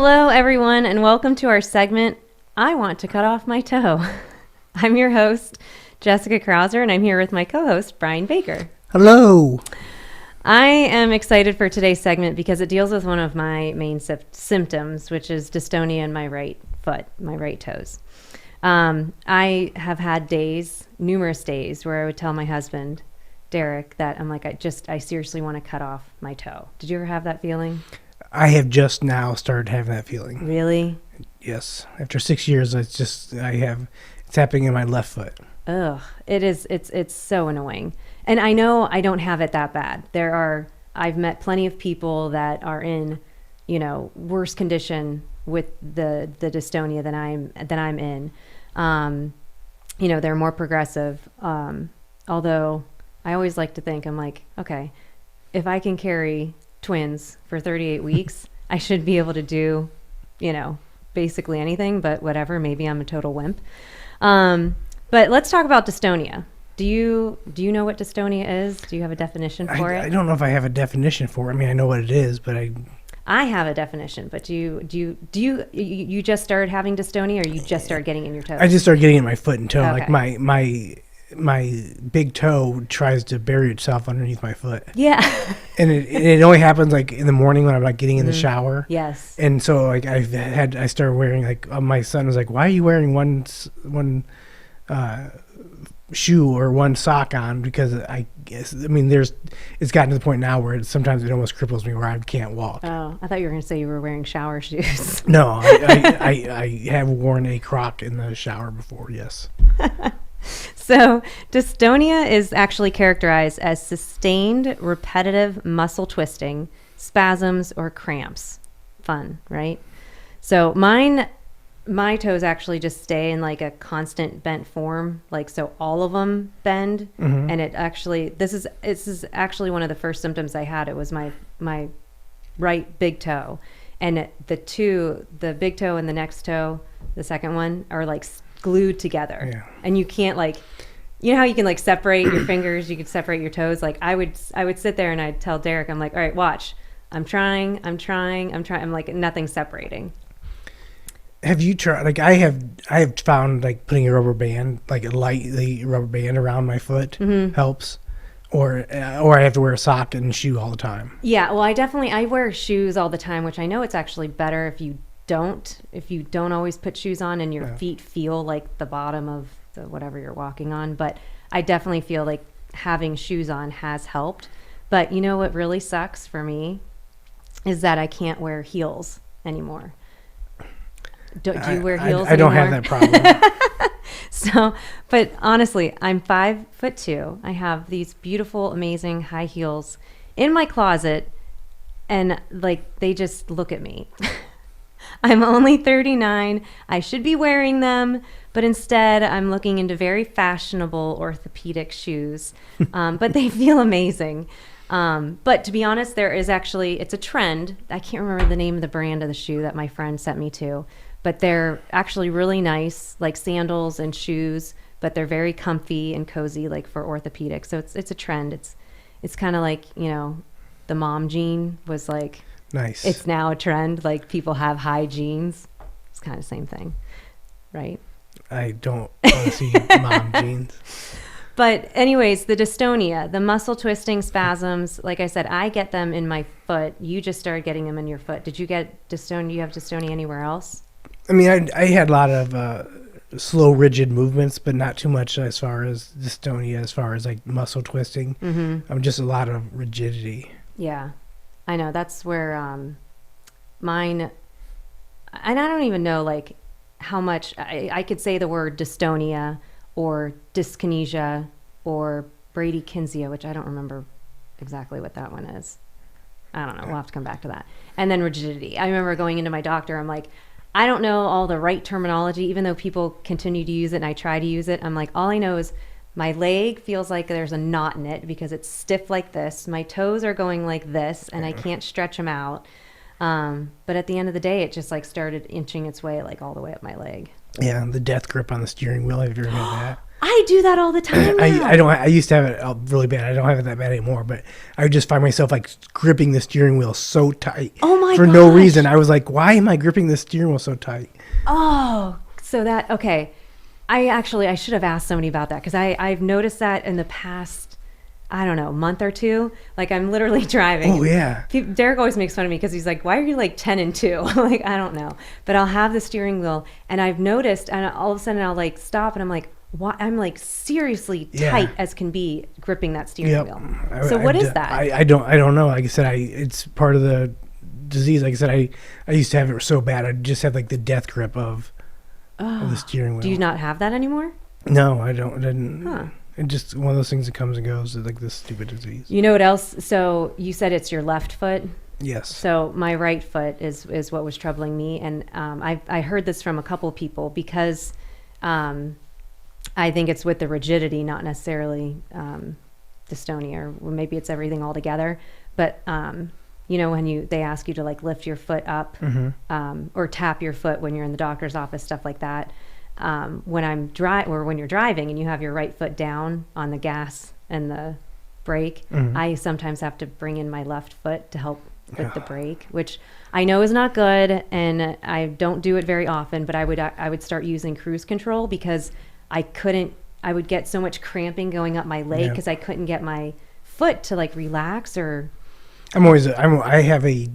Hello, everyone, and welcome to our segment, I Want to Cut Off My Toe. I'm your host, Jessica Krauser, and I'm here with my co-host, Brian Baker. Hello. I am excited for today's segment because it deals with one of my main symptoms, which is dystonia in my right foot, my right toes. I have had numerous days, where I would tell my husband, Derek, that I'm like, I seriously want to cut off my toe. Did you ever have that feeling? I have just now started having that feeling. Really? Yes. After 6 years, it's happening in my left foot. Ugh, it's so annoying. And I know I don't have it that bad. I've met plenty of people that are in, worse condition with the dystonia than I'm in. They're more progressive. Although I always like to think, I'm like, okay, if I can carry twins for 38 weeks, I should be able to do, basically anything, but whatever, maybe I'm a total wimp. But let's talk about dystonia. Do you know what dystonia is? Do you have a definition for it? I don't know if I have a definition for it. I mean, I know what it is, but I have a definition, but do you just started having dystonia, or you just started getting in your toes? I just started getting in my foot and toe. Okay. Like my big toe tries to bury itself underneath my foot. Yeah. And it only happens like in the morning when I'm like getting in the shower. Yes. And so like I started wearing my son was like, why are you wearing one shoe or one sock on? Because it's gotten to the point now where sometimes it almost cripples me where I can't walk. Oh, I thought you were going to say you were wearing shower shoes. No, I have worn a Croc in the shower before. Yes. So dystonia is actually characterized as sustained repetitive muscle twisting, spasms, or cramps. Fun, right? So my toes actually just stay in like a constant bent form, so all of them bend. Mm-hmm. And this is actually one of the first symptoms I had. It was my right big toe, and the big toe and the next toe, the second one, are like glued together. Yeah. And you can't how you can separate your fingers, you could separate your toes. I would sit there and I'd tell Derek, I'm like, all right, watch, I'm trying, I'm like, nothing's separating. Have you tried, I have found putting a rubber band, a lightly rubber band around my foot, mm-hmm. helps, or I have to wear a sock and shoe all the time. Yeah, well, I wear shoes all the time, which I know it's actually better if you don't always put shoes on and your feet feel like the bottom of the whatever you're walking on. But I definitely feel like having shoes on has helped. But you know what really sucks for me is that I can't wear heels anymore. Do you wear heels anymore? I don't have that problem. So, but honestly, I'm 5'2". I have these beautiful, amazing high heels in my closet, and they just look at me. I'm only 39. I should be wearing them, but instead I'm looking into very fashionable orthopedic shoes. But they feel amazing. But to be honest, it's a trend. I can't remember the name of the brand of the shoe that my friend sent me to, but they're actually really nice, like sandals and shoes, but they're very comfy and cozy, for orthopedic. So it's a trend. It's kind of like, the mom jean was nice. It's now a trend. People have high jeans. It's kind of the same thing, right? I don't want to see mom jeans. But anyways, the dystonia, the muscle twisting spasms, like I said, I get them in my foot. You just started getting them in your foot. Did you get dystonia? Do you have dystonia anywhere else? I mean, I had a lot of slow, rigid movements, but not too much as far as dystonia, as far as muscle twisting. Mm-hmm. Just a lot of rigidity. Yeah, I know. That's where mine, and I don't even know how much I could say the word dystonia or dyskinesia or bradykinesia, which I don't remember exactly what that one is. I don't know. We'll have to come back to that. And then rigidity. I remember going into my doctor. I'm like, I don't know all the right terminology, even though people continue to use it and I try to use it. I'm like, all I know is my leg feels like there's a knot in it because it's stiff like this. My toes are going like this and I can't stretch them out. But at the end of the day, it just started inching its way all the way up my leg. Yeah, the death grip on the steering wheel. Have you ever had that? I I do that all the time now. I don't. I used to have it really bad. I don't have it that bad anymore. But I would just find myself like gripping the steering wheel so tight. Oh my For no gosh. reason. I was like, why am I gripping the steering wheel so tight? Oh, so that, okay. I should have asked somebody about that because I've noticed that in the past, I don't know, month or two. Like I'm literally driving. Oh yeah. Derek always makes fun of me because he's like, why are you like 10 and 2? Like, I don't know. But I'll have the steering wheel and I've noticed, and all of a sudden I'll like stop and I'm like, what? I'm like seriously tight as can be gripping that steering wheel. So what is that? I don't know. Like I said, it's part of the disease. Like I said, I used to have it so bad. I just had like the death grip of the steering wheel. Do you not have that anymore? No, I don't. I didn't. Huh. It's just one of those things that comes and goes. Like this stupid disease. You know what else? So you said it's your left foot. Yes. So my right foot is what was troubling me, and I heard this from a couple of people because I think it's with the rigidity, not necessarily dystonia, or maybe it's everything all together. But you know, when they ask you to like lift your foot up or tap your foot when you're in the doctor's office, stuff like that. When you're driving and you have your right foot down on the gas and the brake, I sometimes have to bring in my left foot to help with the brake, which I know is not good, and I don't do it very often. But I would start using cruise control because I would get so much cramping going up my leg because I couldn't get my foot to like relax. Or I have a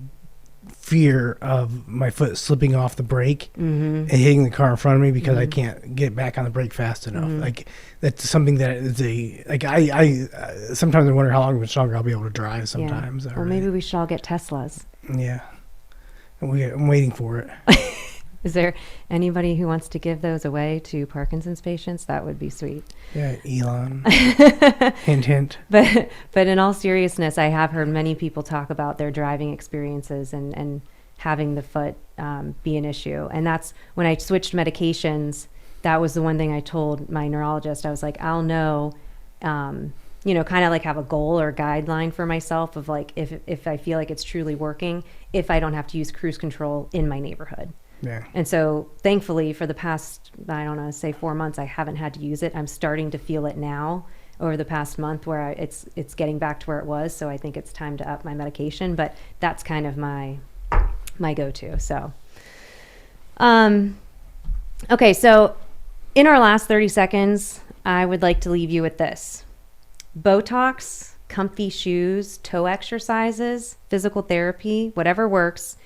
fear of my foot slipping off the brake and hitting the car in front of me because I can't get back on the brake fast enough. Like that's something that is I sometimes I wonder how much longer I'll be able to drive sometimes. Well, maybe we should all get Teslas. Yeah. I'm waiting for it. Is there anybody who wants to give those away to Parkinson's patients? That would be sweet. Yeah, Elon. Hint, hint. But in all seriousness, I have heard many people talk about their driving experiences and having the foot be an issue. And that's when I switched medications. That was the one thing I told my neurologist. I was like, I'll know, kind of like have a goal or guideline for myself of like if I feel like it's truly working, if I don't have to use cruise control in my neighborhood. Yeah. And so thankfully for the past, I don't know, say 4 months, I haven't had to use it. I'm starting to feel it now over the past month where it's getting back to where it was. So I think it's time to up my medication, but that's kind of my go-to. So, okay. So in our last 30 seconds, I would like to leave you with this: Botox, comfy shoes, toe exercises, physical therapy, whatever works.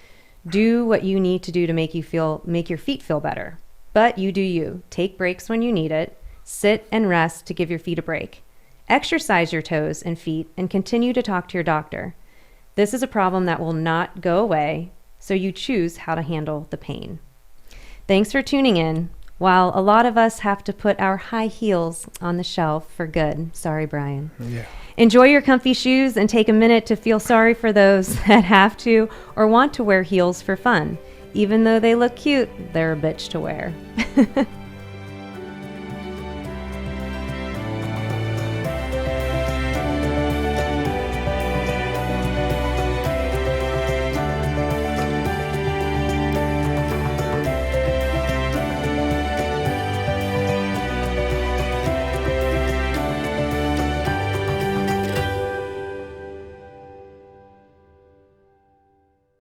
Do what you need to do to make your feet feel better. But you do you. Take breaks when you need it. Sit and rest to give your feet a break. Exercise your toes and feet and continue to talk to your doctor. This is a problem that will not go away, so you choose how to handle the pain. Thanks for tuning in. While a lot of us have to put our high heels on the shelf for good. Sorry, Brian. Yeah. Enjoy your comfy shoes and take a minute to feel sorry for those that have to or want to wear heels for fun. Even though they look cute, they're a bitch to wear.